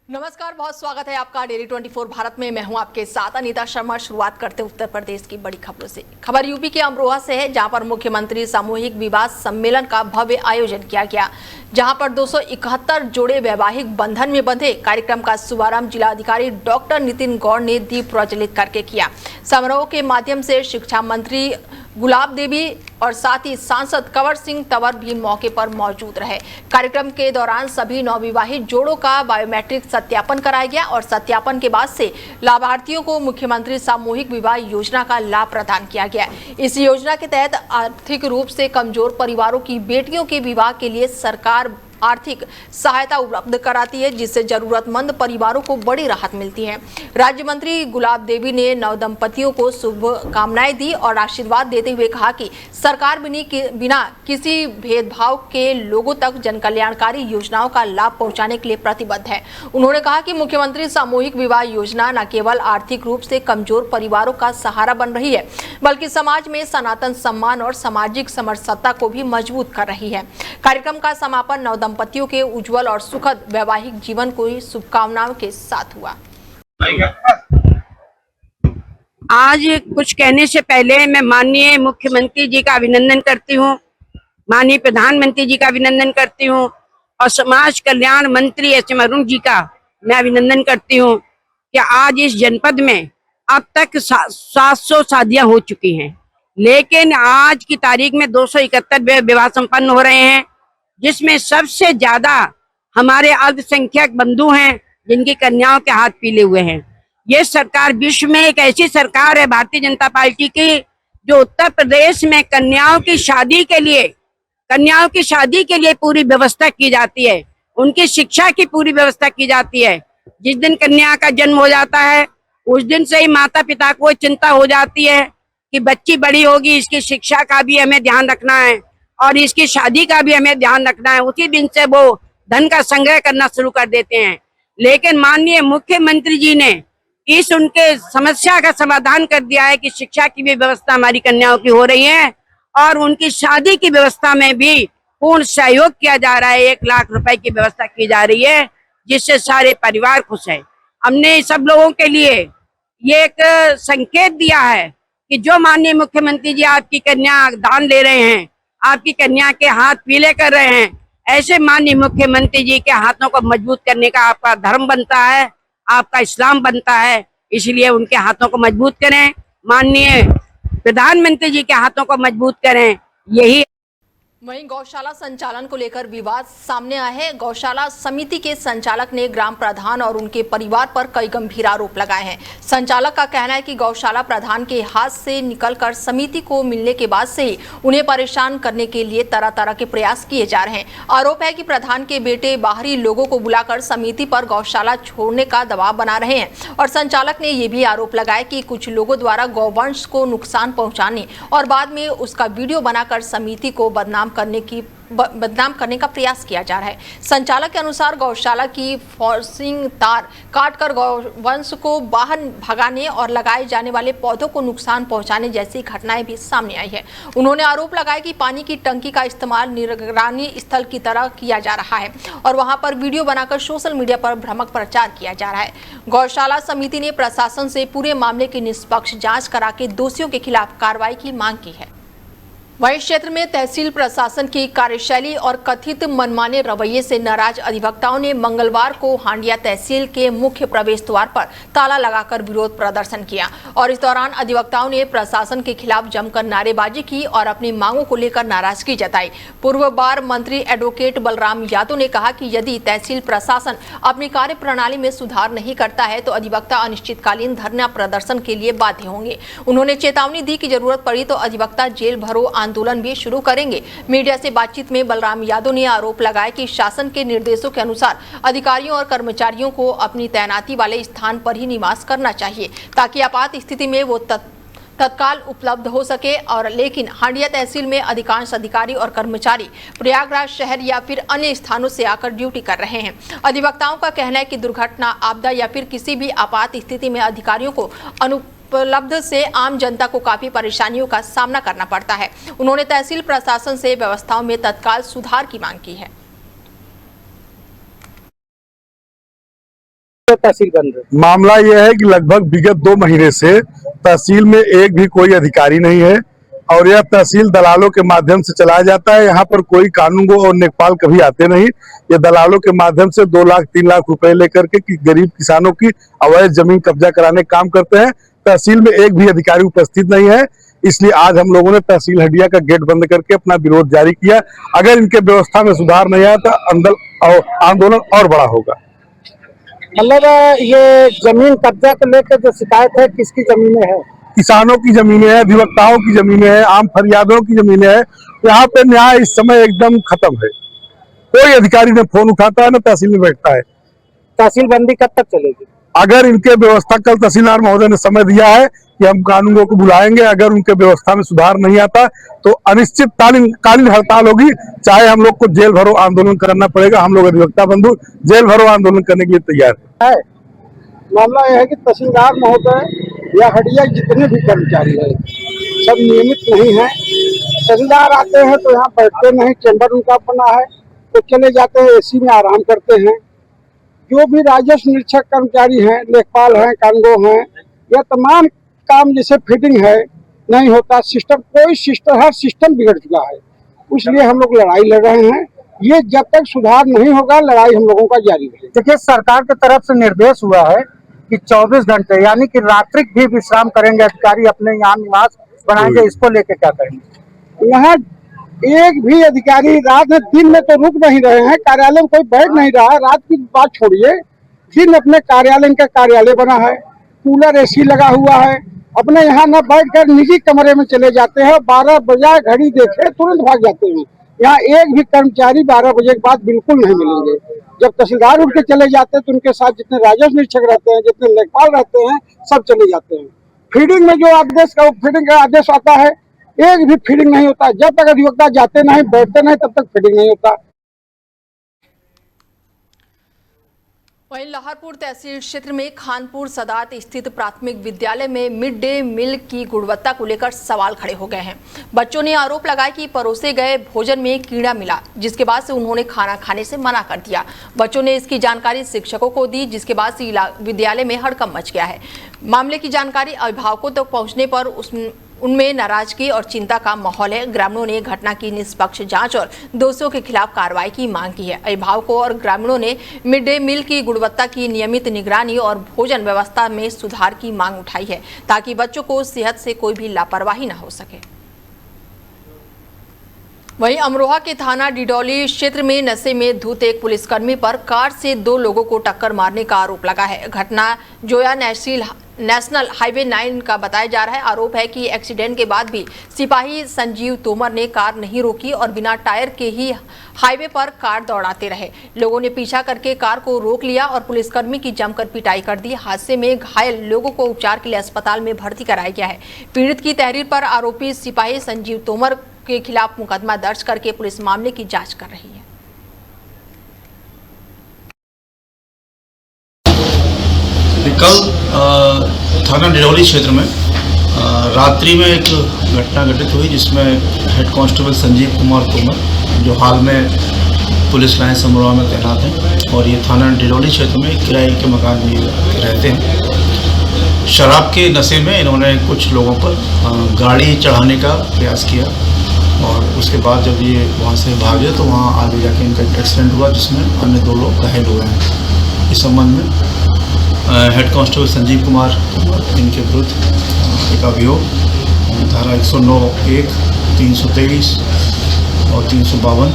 नमस्कार, बहुत स्वागत है आपका डेली 24 भारत में। मैं हूं आपके साथ अनीता शर्मा। शुरुआत करते हैं उत्तर प्रदेश की बड़ी खबरों से। खबर यूपी के अमरोहा से है, जहां पर मुख्यमंत्री सामूहिक विवाह सम्मेलन का भव्य आयोजन किया गया, जहां पर 271 जोड़े वैवाहिक बंधन में बंधे। कार्यक्रम का शुभारंभ जिलाधिकारी डॉक्टर नितिन गौड़ ने दीप प्रज्वलित करके किया। समारोह के माध्यम से शिक्षा मंत्री गुलाब देवी और साथ ही सांसद कंवर सिंह तंवर भी मौके पर मौजूद रहे। कार्यक्रम के दौरान सभी नवविवाहित जोड़ों का बायोमेट्रिक सत्यापन कराया गया और सत्यापन के बाद से लाभार्थियों को मुख्यमंत्री सामूहिक विवाह योजना का लाभ प्रदान किया गया। इस योजना के तहत आर्थिक रूप से कमजोर परिवारों की बेटियों के विवाह के लिए सरकार आर्थिक सहायता उपलब्ध कराती है, जिससे जरूरतमंद परिवारों को बड़ी राहत मिलती है। राज्य मंत्री गुलाब देवी ने नवदंपतियों को शुभकामनाएं दी और आशीर्वाद देते हुए कहा कि सरकार बिना किसी भेदभाव के लोगों तक जनकल्याणकारी योजनाओं का लाभ पहुंचाने के लिए प्रतिबद्ध है। उन्होंने कहा कि मुख्यमंत्री सामूहिक विवाह योजना न केवल आर्थिक रूप से कमजोर परिवारों का सहारा बन रही है, बल्कि समाज में सनातन सम्मान और सामाजिक समरसता को भी मजबूत कर रही है। कार्यक्रम का समापन दंपतियों के उज्जवल और सुखद वैवाहिक जीवन को शुभकामनाओं के साथ हुआ। आज कुछ कहने से पहले मैं माननीय मुख्यमंत्री जी का अभिनंदन करती हूँ, माननीय प्रधानमंत्री जी का अभिनंदन करती हूँ और समाज कल्याण मंत्री एस.एम. अरुण जी का मैं अभिनंदन करती हूँ कि आज इस जनपद में अब तक 700 शादियां हो चुकी हैं, लेकिन आज की तारीख में 271 विवाह संपन्न हो रहे हैं, जिसमें सबसे ज्यादा हमारे अल्पसंख्यक बंधु हैं जिनकी कन्याओं के हाथ पीले हुए हैं। ये सरकार विश्व में एक ऐसी सरकार है भारतीय जनता पार्टी की, जो उत्तर प्रदेश में कन्याओं की शादी के लिए पूरी व्यवस्था की जाती है, उनकी शिक्षा की पूरी व्यवस्था की जाती है। जिस दिन कन्या का जन्म हो जाता है उस दिन से ही माता पिता को चिंता हो जाती है कि बच्ची बड़ी होगी, इसकी शिक्षा का भी हमें ध्यान रखना है और इसकी शादी का भी हमें ध्यान रखना है। उसी दिन से वो धन का संग्रह करना शुरू कर देते हैं। लेकिन माननीय मुख्यमंत्री जी ने इस उनके समस्या का समाधान कर दिया है कि शिक्षा की भी व्यवस्था हमारी कन्याओं की हो रही है और उनकी शादी की व्यवस्था में भी पूर्ण सहयोग किया जा रहा है। 1 लाख रुपए की व्यवस्था की जा रही है, जिससे सारे परिवार खुश है। हमने सब लोगों के लिए ये एक संकेत दिया है कि जो माननीय मुख्यमंत्री जी आपकी कन्या दान ले रहे हैं, आपकी कन्या के हाथ पीले कर रहे हैं, ऐसे माननीय मुख्यमंत्री जी के हाथों को मजबूत करने का आपका धर्म बनता है, आपका इस्लाम बनता है। इसलिए उनके हाथों को मजबूत करें, माननीय प्रधानमंत्री जी के हाथों को मजबूत करें। यही वहीं गौशाला संचालन को लेकर विवाद सामने आया है। गौशाला समिति के संचालक ने ग्राम प्रधान और उनके परिवार पर कई गंभीर आरोप लगाए हैं। संचालक का कहना है कि गौशाला प्रधान के हाथ से निकलकर समिति को मिलने के बाद से ही उन्हें परेशान करने के लिए तरह तरह के प्रयास किए जा रहे हैं। आरोप है कि प्रधान के बेटे बाहरी लोगों को बुलाकर समिति पर गौशाला छोड़ने का दबाव बना रहे हैं और संचालक ने यह भी आरोप लगाया कि कुछ लोगों द्वारा गौवंश को नुकसान पहुंचाने और बाद में उसका वीडियो बनाकर समिति को बदनाम करने का प्रयास किया जा रहा है। संचालक के अनुसार गौशाला की फॉर्सिंग तार काटकर गौवंश को बाहर भगाने और लगाए जाने वाले पौधों को नुकसान पहुंचाने जैसी घटनाएं भी सामने आई है। उन्होंने आरोप लगाया कि पानी की टंकी का इस्तेमाल निगरानी स्थल की तरह किया जा रहा है और वहां पर वीडियो बनाकर सोशल मीडिया पर भ्रामक प्रचार किया जा रहा है। गौशाला समिति ने प्रशासन से पूरे मामले की निष्पक्ष जाँच करा के दोषियों के खिलाफ कार्रवाई की मांग की है। वहीं क्षेत्र में तहसील प्रशासन की कार्यशैली और कथित मनमाने रवैये से नाराज अधिवक्ताओं ने मंगलवार को हांडिया तहसील के मुख्य प्रवेश द्वार पर ताला लगाकर विरोध प्रदर्शन किया और इस दौरान अधिवक्ताओं ने प्रशासन के खिलाफ जमकर नारेबाजी की और अपनी मांगों को लेकर नाराजगी जताई। पूर्व बार मंत्री एडवोकेट बलराम यादव ने कहा कि यदि तहसील प्रशासन अपनी कार्य प्रणाली में सुधार नहीं करता है तो अधिवक्ता अनिश्चितकालीन धरना प्रदर्शन के लिए बाध्य होंगे। उन्होंने चेतावनी दी कि जरूरत पड़ी तो अधिवक्ता जेल भरो आंदोलन भी शुरू करेंगे। मीडिया से बातचीत में बलराम यादव ने आरोप लगाया कि शासन के निर्देशों के अनुसार अधिकारियों और कर्मचारियों को अपनी तैनाती वाले स्थान पर ही निवास करना चाहिए ताकि आपात स्थिति में वो तत्काल उपलब्ध हो सके। और लेकिन हांडिया तहसील में अधिकांश अधिकारी और कर्मचारी प्रयागराज शहर या फिर अन्य स्थानों से आकर ड्यूटी कर रहे हैं। अधिवक्ताओं का कहना है कि दुर्घटना, आपदा या फिर किसी भी आपात स्थिति में अधिकारियों को उपलब्ध से आम जनता को काफी परेशानियों का सामना करना पड़ता है। उन्होंने तहसील प्रशासन से व्यवस्थाओं में तत्काल सुधार की मांग की है। तहसील बंद है। मामला यह है कि लगभग विगत 2 महीने से तहसील में एक भी कोई अधिकारी नहीं है और यह तहसील दलालों के माध्यम से चलाया जाता है। यहाँ पर कोई कानूनगो और लेखपाल कभी आते नहीं। ये दलालों के माध्यम से 2 लाख 3 लाख रुपए लेकर के गरीब किसानों की अवैध जमीन कब्जा कराने का काम करते हैं। तहसील में एक भी अधिकारी उपस्थित नहीं है, इसलिए आज हम लोगों ने तहसील हंडिया का गेट बंद करके अपना विरोध जारी किया। अगर इनके व्यवस्था में सुधार नहीं आया तो आंदोलन और बड़ा होगा। मतलब ये जमीन कब्जा को लेकर जो शिकायत है किसकी जमीनें है? किसानों की जमीनें हैं, अधिवक्ताओं की जमीनें हैं, आम फरियादों की जमीनें हैं। यहाँ पे न्याय इस समय एकदम खत्म है। कोई अधिकारी ने फोन उठाता है ना तहसील में बैठता है। तहसील बंदी कब तक चलेगी? अगर इनके व्यवस्था, कल तहसीलदार महोदय ने समय दिया है कि हम कानूनगो को बुलाएंगे, अगर उनके व्यवस्था में सुधार नहीं आता तो अनिश्चितकालीन हड़ताल होगी। चाहे हम लोग को जेल भरो आंदोलन करना पड़ेगा। हम लोग अधिवक्ता बंधु जेल भरो आंदोलन करने के लिए तैयार है। मामला यह है कि तहसीलदार महोदय या हंडिया जितने भी कर्मचारी हैं सब नियमित नहीं है। तहसीलदार आते हैं तो यहाँ बैठते नहीं, चैम्बर उनका अपना है, तो चले जाते हैं, एसी में आराम करते हैं। जो भी राजस्व निरीक्षक कर्मचारी हैं, लेखपाल हैं, कानूनगो हैं, यह तमाम काम जैसे फिटिंग है नहीं होता। हर सिस्टम बिगड़ चुका है। इसलिए हम लोग लड़ाई लड़ रहे हैं। ये जब तक सुधार नहीं होगा लड़ाई हम लोगों का जारी रहेगी। देखिए, सरकार की तरफ से निर्देश हुआ है कि 24 घंटे यानी कि रात्रि भी विश्राम करेंगे अधिकारी, अपने यहाँ निवास बनाएंगे। इसको लेके क्या करेंगे? यहाँ एक भी अधिकारी रात में, दिन में तो रुक नहीं रहे हैं, कार्यालय में कोई बैठ नहीं रहा है। रात की बात छोड़िए, दिन अपने कार्यालय का कार्यालय बना है, कूलर एसी लगा हुआ है, अपने यहाँ न बैठकर निजी कमरे में चले जाते हैं। 12 बजे घड़ी देखे तुरंत भाग जाते हैं। यहाँ एक भी कर्मचारी 12 बजे के बाद बिल्कुल नहीं मिलेंगे। जब तहसीलदार उठ के चले जाते हैं तो उनके साथ जितने राजस्व निरीक्षक रहते हैं, जितने लेखपाल रहते हैं, सब चले जाते हैं। फीडिंग में जो फीडिंग का आदेश आता है, एक भी फीडिंग नहीं होता। जब तक अधिवक्ता जाते नहीं, बैठते नहीं, तब तक फीडिंग नहीं होता। वहीं लाहौरपुर तहसील क्षेत्र में खानपुर सदात स्थित प्राथमिक विद्यालय में मिड डे मील की गुणवत्ता को लेकर सवाल खड़े हो गए हैं। बच्चों ने आरोप लगाया कि परोसे गए भोजन में कीड़ा मिला, जिसके बाद से उन्होंने खाना खाने से मना कर दिया। बच्चों ने इसकी जानकारी शिक्षकों को दी, जिसके बाद से विद्यालय में हड़कंप मच गया है। मामले की जानकारी अभिभावकों तक पहुंचने पर उनमें नाराजगी और चिंता का माहौल है। ग्रामीणों ने घटना की निष्पक्ष जांच और दोषियों के खिलाफ कार्रवाई की मांग की है। अभिभावकों और ग्रामीणों ने मिड डे मील की गुणवत्ता की नियमित निगरानी और भोजन व्यवस्था में सुधार की मांग उठाई है, ताकि बच्चों को सेहत से कोई भी लापरवाही न हो सके। वहीं अमरोहा के थाना डिडौली क्षेत्र में नशे में धुत एक पुलिसकर्मी पर कार से 2 लोगों को टक्कर मारने का आरोप लगा है। घटना जोया नेशनल हाईवे 9 का बताया जा रहा है। आरोप है कि एक्सीडेंट के बाद भी सिपाही संजीव तोमर ने कार नहीं रोकी और बिना टायर के ही हाईवे पर कार दौड़ाते रहे। लोगों ने पीछा करके कार को रोक लिया और पुलिसकर्मी की जमकर पिटाई कर दी। हादसे में घायल लोगों को उपचार के लिए अस्पताल में भर्ती कराया गया है। पीड़ित की तहरीर पर आरोपी सिपाही संजीव तोमर के खिलाफ मुकदमा दर्ज करके पुलिस मामले की जांच कर रही है। कल थाना डिडौली क्षेत्र में रात्रि में एक घटना घटित हुई, जिसमें हेड कांस्टेबल संजीव कुमार तोमर, जो हाल में पुलिस लाइन अमरोहा में तैनात हैं और ये थाना डिडौली क्षेत्र में किराए के मकान में रहते हैं, शराब के नशे में इन्होंने कुछ लोगों पर गाड़ी चढ़ाने का प्रयास किया और उसके बाद जब ये वहाँ से भागे तो वहाँ आगे जाके इनका एक्सीडेंट हुआ, जिसमें अन्य 2 लोग घायल हुए हैं। इस संबंध में हेड कांस्टेबल संजीव कुमार इनके विरुद्ध एक अभियोग धारा 109(1), 323 और 352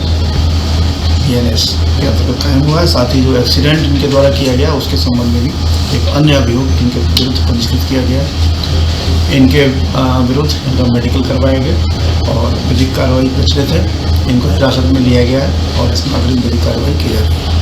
BNS के अंतर्गत कायम हुआ है। साथ ही जो एक्सीडेंट इनके द्वारा किया गया उसके संबंध में भी एक अन्य अभियोग इनके विरुद्ध पंजीकृत किया गया है। इनके विरुद्ध इनका मेडिकल करवाया गया और विधिक कार्रवाई प्रचलित है। इनको हिरासत में लिया गया है और इसमें अग्रिम विधिक कार्रवाई की जा रही है।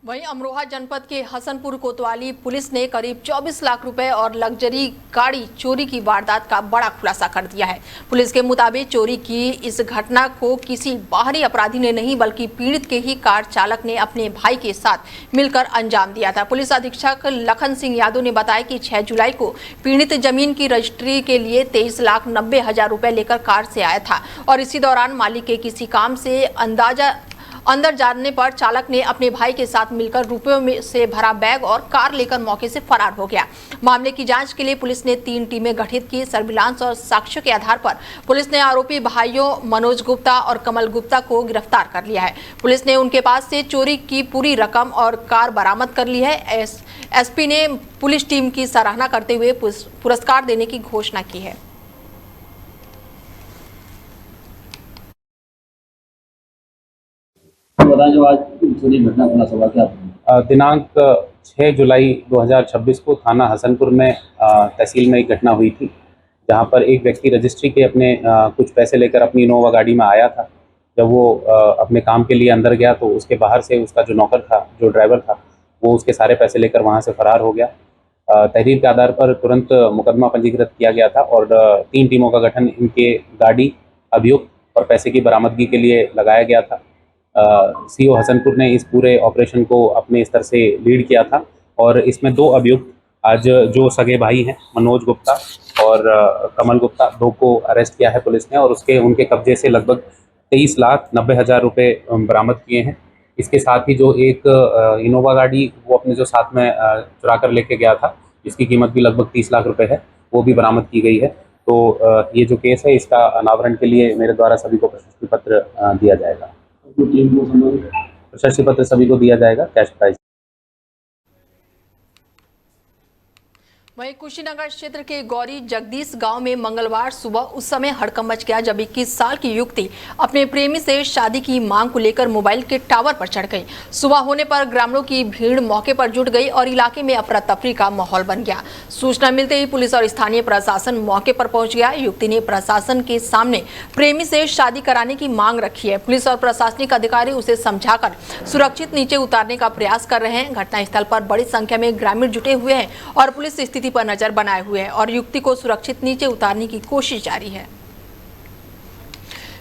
वहीं अमरोहा जनपद के हसनपुर कोतवाली पुलिस ने करीब 24 लाख रुपए और लग्जरी गाड़ी चोरी की वारदात का बड़ा खुलासा कर दिया है। पुलिस के मुताबिक चोरी की इस घटना को किसी बाहरी अपराधी ने नहीं, बल्कि पीड़ित के ही कार चालक ने अपने भाई के साथ मिलकर अंजाम दिया था। पुलिस अधीक्षक लखन सिंह यादव ने बताया कि 6 जुलाई को पीड़ित जमीन की रजिस्ट्री के लिए 23,90,000 रुपए लेकर कार से आया था और इसी दौरान मालिक के किसी काम से अंदर जाने पर चालक ने अपने भाई के साथ मिलकर रुपयों में से भरा बैग और कार लेकर मौके से फरार हो गया। मामले की जांच के लिए पुलिस ने 3 टीमें गठित की। सर्विलांस और साक्ष्यों के आधार पर पुलिस ने आरोपी भाइयों मनोज गुप्ता और कमल गुप्ता को गिरफ्तार कर लिया है। पुलिस ने उनके पास से चोरी की पूरी रकम और कार बरामद कर ली है। एसपी ने पुलिस टीम की सराहना करते हुए पुरस्कार देने की घोषणा की है। जो आज थोड़ी घटना खुलासा हुआ क्या? दिनांक 6 जुलाई 2026 को थाना हसनपुर में तहसील में एक घटना हुई थी, जहां पर एक व्यक्ति रजिस्ट्री के अपने कुछ पैसे लेकर अपनी इनोवा गाड़ी में आया था। जब वो अपने काम के लिए अंदर गया तो उसके बाहर से उसका जो नौकर था, जो ड्राइवर था, वो उसके सारे पैसे लेकर वहां से फरार हो गया। तहरीर के आधार पर तुरंत मुकदमा पंजीकृत किया गया था और 3 टीमों का गठन इनके गाड़ी, अभियुक्त और पैसे की बरामदगी के लिए लगाया गया था। सीओ हसनपुर ने इस पूरे ऑपरेशन को अपने स्तर से लीड किया था और इसमें 2 अभियुक्त आज जो सगे भाई हैं, मनोज गुप्ता और कमल गुप्ता, 2 को अरेस्ट किया है पुलिस ने और उनके कब्जे से लगभग 23,90,000 रुपये बरामद किए हैं। इसके साथ ही जो एक इनोवा गाड़ी वो अपने जो साथ में चुरा कर लेके गया था, जिसकी कीमत भी लगभग 30 लाख रुपए है, वो भी बरामद की गई है। तो ये जो केस है, इसका अनावरण के लिए मेरे द्वारा सभी को प्रशस्ति पत्र दिया जाएगा। प्रशस्ति पत्र सभी को दिया जाएगा, कैश प्राइज। वहीं कुशीनगर क्षेत्र के गौरी जगदीश गांव में मंगलवार सुबह उस समय हड़कंप मच गया जब 21 साल की युवती अपने प्रेमी से शादी की मांग को लेकर मोबाइल के टावर पर चढ़ गई। सुबह होने पर ग्रामीणों की भीड़ मौके पर जुट गई और इलाके में अफरा तफरी का माहौल बन गया। सूचना मिलते ही पुलिस और स्थानीय प्रशासन मौके पर पहुंच गया। युवती ने प्रशासन के सामने प्रेमी से शादी कराने की मांग रखी है। पुलिस और प्रशासनिक अधिकारी उसे समझाकर सुरक्षित नीचे उतारने का प्रयास कर रहे हैं। घटनास्थल पर बड़ी संख्या में ग्रामीण जुटे हुए हैं और पुलिस स्थिति पर नजर बनाए हुए है और युवती को सुरक्षित नीचे उतारने की कोशिश जारी है।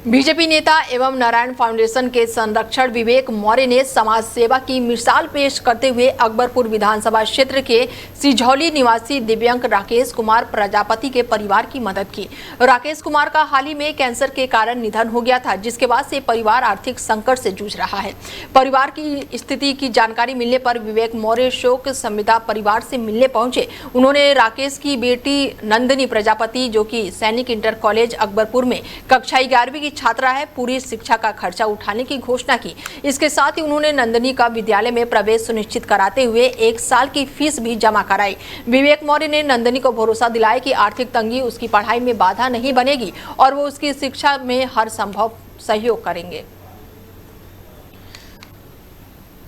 बीजेपी नेता एवं नारायण फाउंडेशन के संरक्षक विवेक मौर्य ने समाज सेवा की मिसाल पेश करते हुए अकबरपुर विधानसभा क्षेत्र के सिझौली निवासी दिव्यांग राकेश कुमार प्रजापति के परिवार की मदद की। राकेश कुमार का हाल ही में कैंसर के कारण निधन हो गया था, जिसके बाद से परिवार आर्थिक संकट से जूझ रहा है। परिवार की स्थिति की जानकारी मिलने पर विवेक मौर्य शोक संविदा परिवार से मिलने पहुंचे। उन्होंने राकेश की बेटी नंदिनी प्रजापति, जो कि सैनिक इंटर कॉलेज अकबरपुर में कक्षा 11वीं की छात्रा है, पूरी शिक्षा का खर्चा उठाने की घोषणा की। इसके साथ ही उन्होंने नंदिनी का विद्यालय में प्रवेश सुनिश्चित कराते हुए 1 साल की फीस भी जमा कराई। विवेक मौर्य ने नंदिनी को भरोसा दिलाया कि आर्थिक तंगी उसकी पढ़ाई में बाधा नहीं बनेगी और वो उसकी शिक्षा में हर संभव सहयोग करेंगे।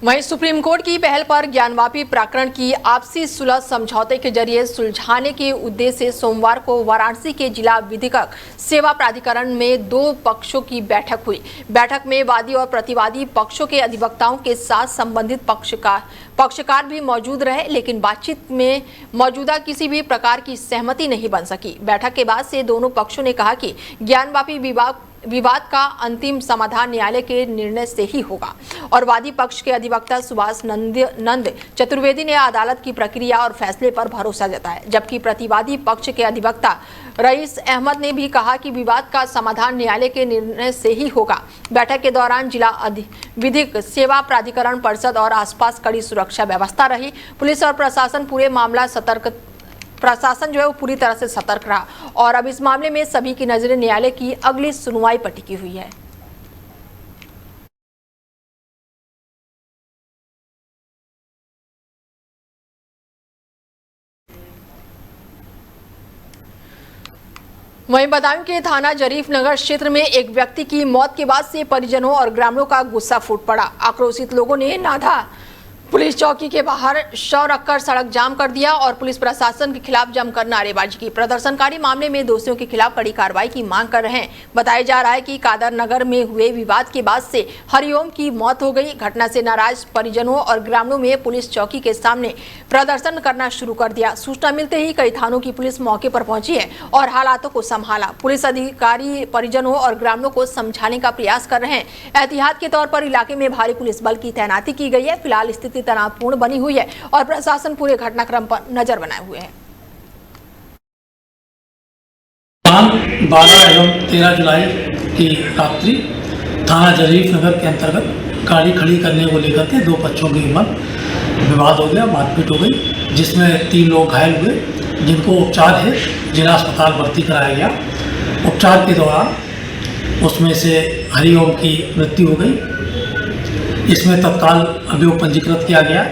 वहीं सुप्रीम कोर्ट की पहल पर ज्ञानवापी प्रकरण की आपसी सुलह समझौते के जरिए सुलझाने के उद्देश्य से सोमवार को वाराणसी के जिला विधिक सेवा प्राधिकरण में 2 पक्षों की बैठक हुई। बैठक में वादी और प्रतिवादी पक्षों के अधिवक्ताओं के साथ संबंधित पक्षकार भी मौजूद रहे, लेकिन बातचीत में मौजूदा किसी भी प्रकार की सहमति नहीं बन सकी। बैठक के बाद से दोनों पक्षों ने कहा कि ज्ञानवापी विवाद का अंतिम समाधान न्यायालय के निर्णय से ही होगा और वादी पक्ष के अधिवक्ता सुभाष नंद चतुर्वेदी ने अदालत की प्रक्रिया और फैसले पर भरोसा जताया, जबकि प्रतिवादी पक्ष के अधिवक्ता रईस अहमद ने भी कहा कि विवाद का समाधान न्यायालय के निर्णय से ही होगा। बैठक के दौरान जिला विधिक सेवा प्राधिकरण परिषद और आसपास कड़ी सुरक्षा व्यवस्था रही। पुलिस और प्रशासन जो है वो पूरी तरह से सतर्क रहा और अब इस मामले में सभी की नजरें न्यायालय की अगली सुनवाई पर टिकी हुई है। वहीं बदायूं के थाना जरीफ नगर क्षेत्र में एक व्यक्ति की मौत के बाद से परिजनों और ग्रामीणों का गुस्सा फूट पड़ा। आक्रोशित लोगों ने नाधा पुलिस चौकी के बाहर शव रखकर सड़क जाम कर दिया और पुलिस प्रशासन के खिलाफ जमकर नारेबाजी की। प्रदर्शनकारी मामले में दोषियों के खिलाफ कड़ी कार्रवाई की मांग कर रहे हैं। बताया जा रहा है कि कादर नगर में हुए विवाद के बाद से हरिओम की मौत हो गई। घटना से नाराज परिजनों और ग्रामीणों में पुलिस चौकी के सामने प्रदर्शन करना शुरू कर दिया। सूचना मिलते ही कई थानों की पुलिस मौके पर पहुंची है और हालातों को संभाला। पुलिस अधिकारी परिजनों और ग्रामीणों को समझाने का प्रयास कर रहे हैं। एहतियात के तौर पर इलाके में भारी पुलिस बल की तैनाती की गई है। फिलहाल स्थिति तनावपूर्ण बनी हुई है और प्रशासन पूरे घटनाक्रम पर नजर बनाए हुए है। 12 एवं 13 जुलाई की रात्रि थाना जरीफ नगर के अंतर्गत गाड़ी खड़ी करने को लेकर के दो पक्षों के ऊपर विवाद हो गया, मारपीट हो गई, जिसमें 3 लोग घायल हुए, जिनको उपचार है जिला अस्पताल भर्ती कराया गया। उपचार के दौरान उसमें से हरिओम की मृत्यु हो गई। इसमें तत्काल अभियोग पंजीकृत किया गया।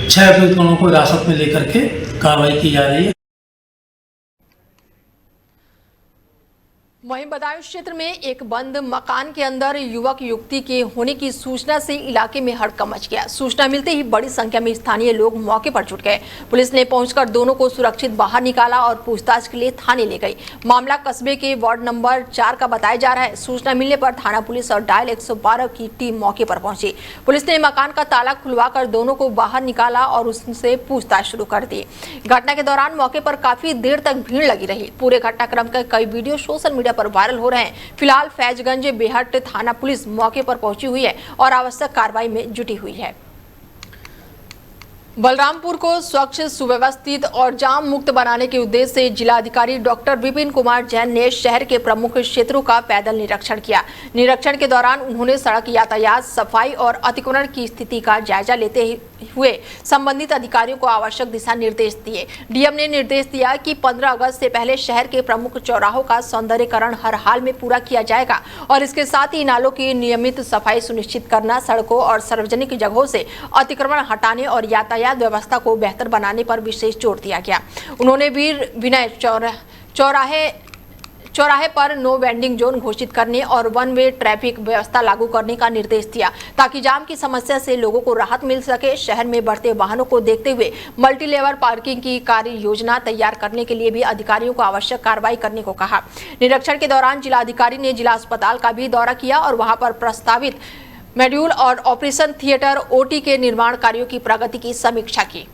6 अभियुक्तों को हिरासत में लेकर के कार्रवाई की जा रही है। वहीं बदायूं क्षेत्र में एक बंद मकान के अंदर युवक युवती के होने की सूचना से इलाके में हड़कंप मच गया। सूचना मिलते ही बड़ी संख्या में स्थानीय लोग मौके पर जुट गए। पुलिस ने पहुंचकर दोनों को सुरक्षित बाहर निकाला और पूछताछ के लिए थाने ले गई। मामला कस्बे के वार्ड नंबर 4 का बताया जा रहा है। सूचना मिलने पर थाना पुलिस और डायल 112 की टीम मौके पर पहुंची। पुलिस ने मकान का ताला खुलवाकर दोनों को बाहर निकाला और उससे पूछताछ शुरू कर दी। घटना के दौरान मौके पर काफी देर तक भीड़ लगी रही। पूरे घटनाक्रम के कई वीडियो सोशल मीडिया पर वायरल हो रहे हैं। फिलहाल फैजगंज बेहट थाना पुलिस मौके पर पहुंची हुई है और आवश्यक कार्रवाई में जुटी हुई है। बलरामपुर को स्वच्छ, सुव्यवस्थित और जाम मुक्त बनाने के उद्देश्य से जिलाधिकारी डॉक्टर विपिन कुमार जैन ने शहर के प्रमुख क्षेत्रों का पैदल निरीक्षण किया। निरीक्षण के दौरान उन्होंने सड़क यातायात, सफाई और अतिक्रमण की स्थिति का जायजा लेते हुए संबंधित अधिकारियों को आवश्यक दिशा निर्देश दिए। डीएम ने निर्देश दिया कि 15 अगस्त से पहले शहर के प्रमुख चौराहों का सौंदर्यीकरण हर हाल में पूरा किया जाएगा और इसके साथ ही नालों की नियमित सफाई सुनिश्चित करना, सड़कों और सार्वजनिक जगहों से अतिक्रमण हटाने और यातायात व्यवस्था को बेहतर बनाने पर विशेष जोर दिया गया। उन्होंने वीर विनय चौराहे पर नो वेंडिंग जोन घोषित करने और 1 वे ट्रैफिक व्यवस्था लागू करने का निर्देश दिया ताकि जाम की समस्या से लोगों को राहत मिल सके। शहर में बढ़ते वाहनों को देखते हुए मल्टी लेवल पार्किंग की कार्य योजना तैयार करने के लिए भी अधिकारियों को आवश्यक कार्रवाई करने को कहा। निरीक्षण के दौरान जिलाधिकारी ने जिला अस्पताल का भी दौरा किया और वहां पर प्रस्तावित मॉड्यूल और ऑपरेशन थिएटर ओटी के निर्माण कार्यों की प्रगति की समीक्षा की।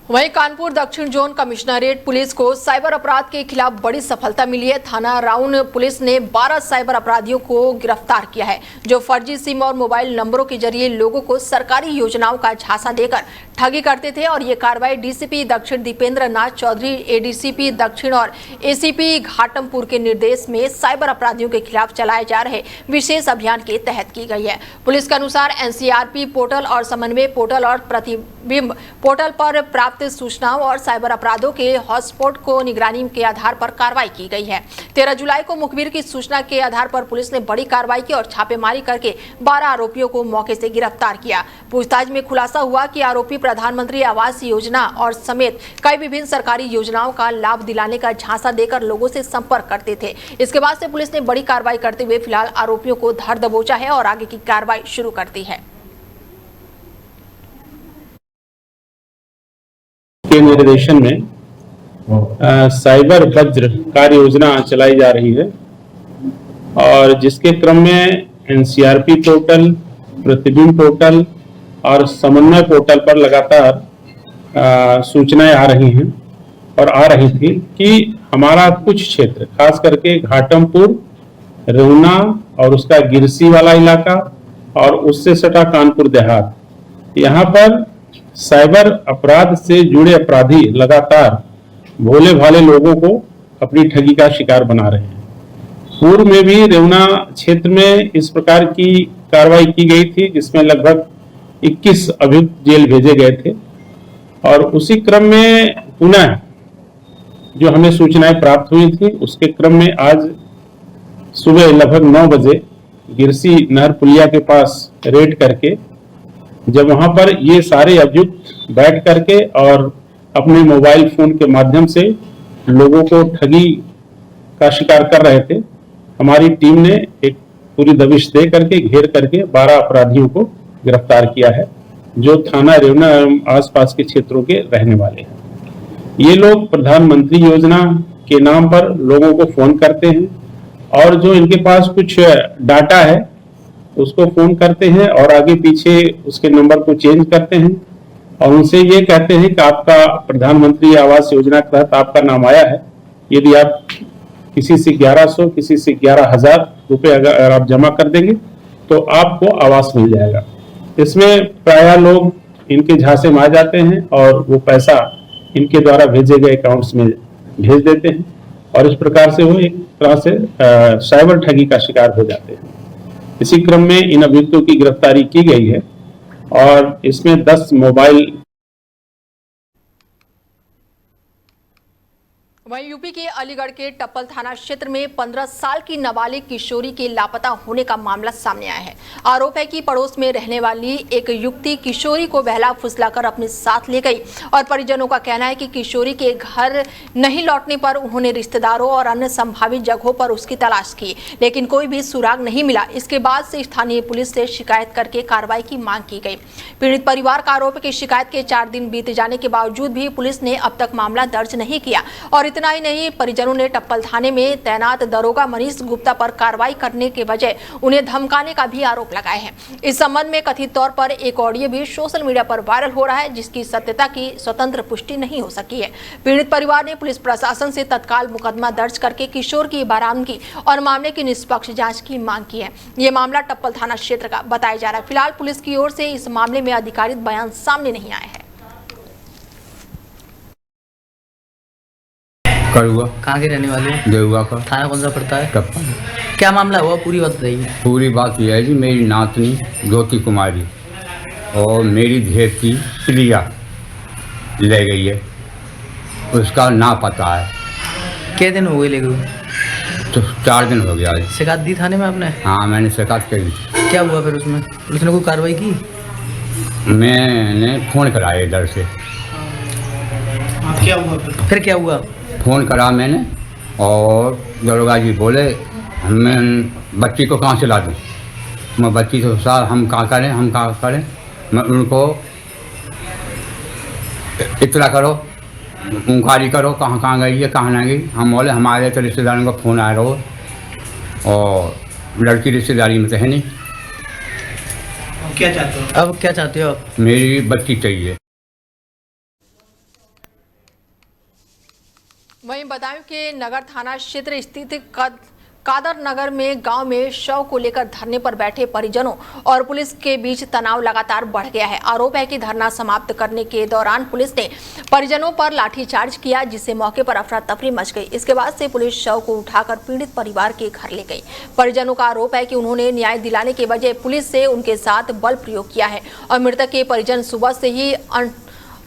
वहीं कानपुर दक्षिण जोन कमिश्नरेट पुलिस को साइबर अपराध के खिलाफ बड़ी सफलता मिली है। थाना राउंड पुलिस ने 12 साइबर अपराधियों को गिरफ्तार किया है जो फर्जी सिम और मोबाइल नंबरों के जरिए लोगों को सरकारी योजनाओं का झांसा देकर ठगी करते थे और ये कार्रवाई डीसीपी दक्षिण दीपेंद्र नाथ चौधरी, एडीसीपी दक्षिण और एसीपी घाटमपुर के निर्देश में साइबर अपराधियों के खिलाफ चलाए जा रहे विशेष अभियान के तहत की गई है। पुलिस के अनुसार एनसीआरपी पोर्टल और समन्वय पोर्टल और प्रतिबिंब पोर्टल पर प्राप्त सूचनाओं और साइबर अपराधों के हॉटस्पॉट को निगरानी के आधार पर कार्रवाई की गई है। 13 जुलाई को मुखबिर की सूचना के आधार पर पुलिस ने बड़ी कार्रवाई की और छापेमारी करके 12 आरोपियों को मौके से गिरफ्तार किया। पूछताछ में खुलासा हुआ कि आरोपी प्रधानमंत्री आवास योजना और समेत कई विभिन्न सरकारी योजनाओं का लाभ दिलाने का झांसा देकर लोगों से संपर्क करते थे। इसके बाद से पुलिस ने बड़ी कार्रवाई करते हुए फिलहाल आरोपियों को धर दबोचा है और आगे की कार्रवाई शुरू कर दी है। के निर्देशन में साइबर वज्र कार्य योजना चलाई जा रही है और जिसके क्रम में एनसीआरपी पोर्टल, प्रतिबिंब पोर्टल और समन्वय पोर्टल पर लगातार सूचनाएं आ रही हैं और आ रही थी कि हमारा कुछ क्षेत्र खास करके घाटमपुर, रेवना और उसका गिरसी वाला इलाका और उससे सटा कानपुर देहात, यहाँ पर साइबर अपराध से जुड़े अपराधी लगातार भोले भाले लोगों को अपनी ठगी का शिकार बना रहे हैं। पूर्व में भी रेवना क्षेत्र में इस प्रकार की कार्रवाई की गई थी जिसमें लगभग 21 अभियुक्त जेल भेजे गए थे और उसी क्रम में पुनः जो हमें सूचनाएं प्राप्त हुई थी उसके क्रम में आज सुबह लगभग 9 बजे गिरसी नहर पुलिया के पास रेड करके जब वहां पर ये सारे अभियुक्त बैठ करके और अपने मोबाइल फोन के माध्यम से लोगों को ठगी का शिकार कर रहे थे, हमारी टीम ने एक पूरी दबिश दे करके घेर करके 12 अपराधियों को गिरफ्तार किया है जो थाना रेवना एवं आसपास के क्षेत्रों के रहने वाले हैं। ये लोग प्रधानमंत्री योजना के नाम पर लोगों को फोन करते हैं और जो इनके पास कुछ डाटा है उसको फोन करते हैं और आगे पीछे उसके नंबर को चेंज करते हैं और उनसे ये कहते हैं कि आपका प्रधानमंत्री आवास योजना के तहत आपका नाम आया है, यदि आप किसी से 1100 किसी से 11,000 रुपए अगर आप जमा कर देंगे तो आपको आवास मिल जाएगा। इसमें प्रायः लोग इनके झांसे में आ जाते हैं और वो पैसा इनके द्वारा भेजे गए अकाउंट्स में भेज देते हैं और इस प्रकार से वो एक तरह से साइबर ठगी का शिकार हो जाते हैं। इसी क्रम में इन अभियुक्तों की गिरफ्तारी की गई है और इसमें 10 मोबाइल। वहीं यूपी के अलीगढ़ के टप्पल थाना क्षेत्र में 15 साल की नाबालिग किशोरी के लापता होने का मामला सामने आया है। आरोप है कि पड़ोस में रहने वाली एक युवती किशोरी को बहला फुसलाकर अपने साथ ले गई और परिजनों का कहना है कि किशोरी के घर नहीं लौटने पर उन्होंने रिश्तेदारों और अन्य संभावित जगहों पर उसकी तलाश की, लेकिन कोई भी सुराग नहीं मिला। इसके बाद से स्थानीय पुलिस से शिकायत करके कार्रवाई की मांग की गई। पीड़ित परिवार का आरोप है कि शिकायत के 4 दिन बीत जाने के बावजूद भी पुलिस ने अब तक मामला दर्ज नहीं किया और इतना ही नहीं, परिजनों ने टप्पल थाने में तैनात दरोगा मनीष गुप्ता पर कार्रवाई करने के बजाय उन्हें धमकाने का भी आरोप लगाए हैं। इस संबंध में कथित तौर पर एक ऑडियो भी सोशल मीडिया पर वायरल हो रहा है, जिसकी सत्यता की स्वतंत्र पुष्टि नहीं हो सकी है। पीड़ित परिवार ने पुलिस प्रशासन से तत्काल मुकदमा दर्ज करके किशोर की बरामदगी और मामले की निष्पक्ष जांच की मांग की है। ये मामला टप्पल थाना क्षेत्र का बताया जा रहा है। फिलहाल पुलिस की ओर से इस मामले में अधिकारिक बयान सामने नहीं आया है। करुआ। कहाँ के रहने वाले? देवगा का। थाना कौन सा पड़ता है? टप्पल। क्या मामला हुआ, पूरी बात बताइए। पूरी बात यह है जी, मेरी नातनी ज्योति कुमारी और मेरी धेती प्रिया ले गई है, उसका ना पता है। कितने दिन हो गए ले गए? तो 4 दिन हो गया। शिकायत दी थाने में आपने? हाँ, मैंने शिकायत करी। क्या हुआ फिर उसमें? पुलिस ने कोई कार्रवाई की? मैंने फ़ोन कराया इधर से। क्या हुआ फिर क्या हुआ? फ़ोन करा मैंने और दरोगा जी बोले मैं बच्ची को कहाँ से ला दूँ। मैं बच्ची तो साहब हम कहाँ करें। मैं उनको इतला करो, इंक्वायरी करो कहाँ गई है कहाँ नहीं गई। हम बोले हमारे तो रिश्तेदारों का फ़ोन आया रहो और लड़की रिश्तेदारी में तो है नहीं। क्या चाहते हो? अब क्या चाहते हो आप? मेरी बच्ची चाहिए। वहीं बदायूं के नगर थाना क्षेत्र स्थित कादर नगर में गांव में शव को लेकर धरने पर बैठे परिजनों और पुलिस के बीच तनाव लगातार बढ़ गया है। आरोप है कि धरना समाप्त करने के दौरान पुलिस ने परिजनों पर लाठीचार्ज किया, जिससे मौके पर अफरा तफरी मच गई। इसके बाद से पुलिस शव को उठाकर पीड़ित परिवार के घर ले गई। परिजनों का आरोप है कि उन्होंने न्याय दिलाने के बजाय पुलिस से उनके साथ बल प्रयोग किया है और मृतक के परिजन सुबह से ही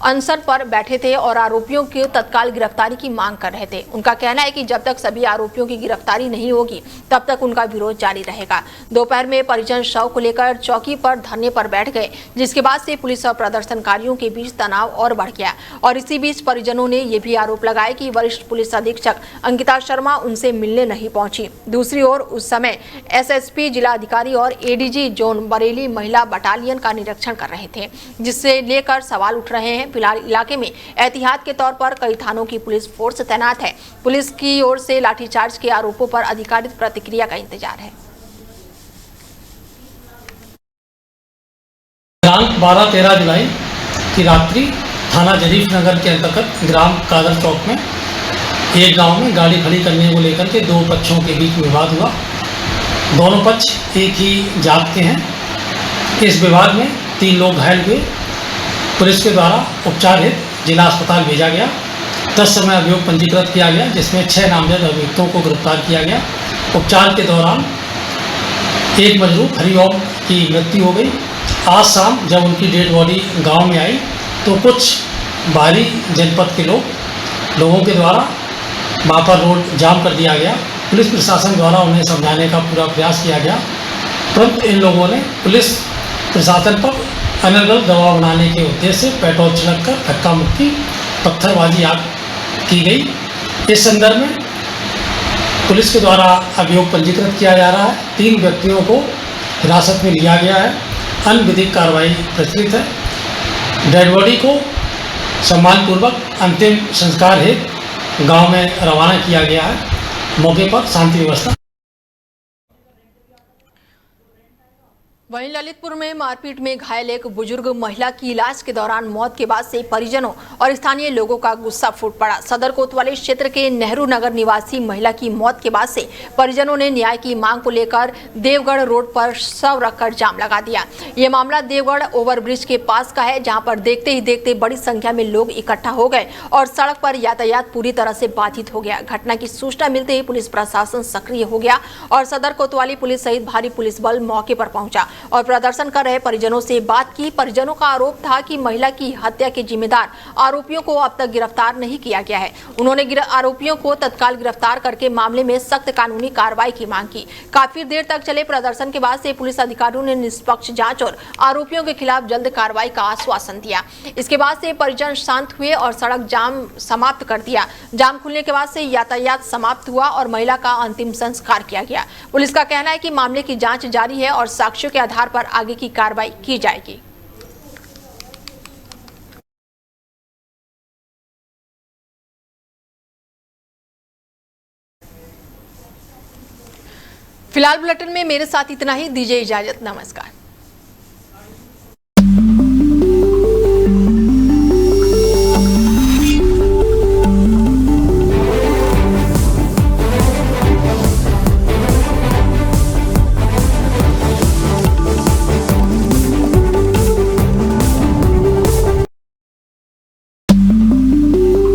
अनशन पर बैठे थे और आरोपियों की तत्काल गिरफ्तारी की मांग कर रहे थे। उनका कहना है कि जब तक सभी आरोपियों की गिरफ्तारी नहीं होगी तब तक उनका विरोध जारी रहेगा। दोपहर में परिजन शव को लेकर चौकी पर धरने पर बैठ गए, जिसके बाद से पुलिस और प्रदर्शनकारियों के बीच तनाव और बढ़ गया और इसी बीच परिजनों ने यह भी आरोप लगाया कि वरिष्ठ पुलिस अधीक्षक अंकिता शर्मा उनसे मिलने नहीं पहुंची। दूसरी ओर उस समय एसएसपी जिला अधिकारी और एडीजी जोन बरेली महिला बटालियन का निरीक्षण कर रहे थे, जिससे लेकर सवाल उठ रहे हैं। फिलहाल इलाके में एहतियात के तौर पर कई थानों की पुलिस फोर्स तैनात है। पुलिस की ओर से लाठीचार्ज के आरोपों पर आधिकारिक प्रतिक्रिया का इंतजार है। दिनांक 12-13 जुलाई की रात्रि थाना जरीफ नगर के अंतर्गत ग्राम कादर चौक में एक गांव में गाड़ी खड़ी करने को लेकर के 2 पक्षों के बीच विवाद हुआ। दोनों पक्ष एक ही जात के हैं। इस विवाद में 3 लोग घायल हुए। पुलिस के द्वारा उपचार हेतु जिला अस्पताल भेजा गया। 10 समय अभियोग पंजीकृत किया गया, जिसमें 6 नामजद अभियुक्तों को गिरफ्तार किया गया। उपचार के दौरान एक मजरूह हरिओम की मृत्यु हो गई। आज शाम जब उनकी डेड बॉडी गांव में आई तो कुछ बाहरी जनपद के लोगों के द्वारा वहाँ पर रोड जाम कर दिया गया। पुलिस प्रशासन द्वारा उन्हें समझाने का पूरा प्रयास किया गया, परंतु इन लोगों ने पुलिस प्रशासन पर अनर्गल दबाव बनाने के उद्देश्य से पेट्रोल छिड़ककर धक्का मुक्की पत्थरबाजी की गई। इस संदर्भ में पुलिस के द्वारा अभियोग पंजीकृत किया जा रहा है। 3 व्यक्तियों को हिरासत में लिया गया है। अन्य विधिक कार्रवाई प्रचलित है। डेड बॉडी को सम्मानपूर्वक अंतिम संस्कार हेतु गांव में रवाना किया गया है। मौके पर शांति व्यवस्था। वहीं ललितपुर में मारपीट में घायल एक बुजुर्ग महिला की इलाज के दौरान मौत के बाद से परिजनों और स्थानीय लोगों का गुस्सा फूट पड़ा। सदर कोतवाली क्षेत्र के नेहरू नगर निवासी महिला की मौत के बाद से परिजनों ने न्याय की मांग को लेकर देवगढ़ रोड पर शव रखकर जाम लगा दिया। ये मामला देवगढ़ ओवरब्रिज के पास का है, जहां पर देखते ही देखते बड़ी संख्या में लोग इकट्ठा हो गए और सड़क पर यातायात पूरी तरह से बाधित हो गया। घटना की सूचना मिलते ही पुलिस प्रशासन सक्रिय हो गया और सदर कोतवाली पुलिस सहित भारी पुलिस बल मौके पर पहुंचा और प्रदर्शन कर रहे परिजनों से बात की। परिजनों का आरोप था कि महिला की हत्या के जिम्मेदार आरोपियों को अब तक गिरफ्तार नहीं किया गया है। उन्होंने आरोपियों को तत्काल गिरफ्तार करके मामले में सख्त कानूनी कार्रवाई की मांग की। काफी देर तक चले प्रदर्शन के बाद से पुलिस अधिकारियों ने निष्पक्ष जांच और आरोपियों के खिलाफ जल्द कार्रवाई का आश्वासन दिया। इसके बाद से परिजन शांत हुए और सड़क जाम समाप्त कर दिया। जाम खुलने के बाद से यातायात समाप्त हुआ और महिला का अंतिम संस्कार किया गया। पुलिस का कहना है कि मामले की जांच जारी है और साक्ष्यों के आधार पर आगे की कार्रवाई की जाएगी। फिलहाल बुलेटिन में मेरे साथ इतना ही। दीजिए इजाजत। नमस्कार।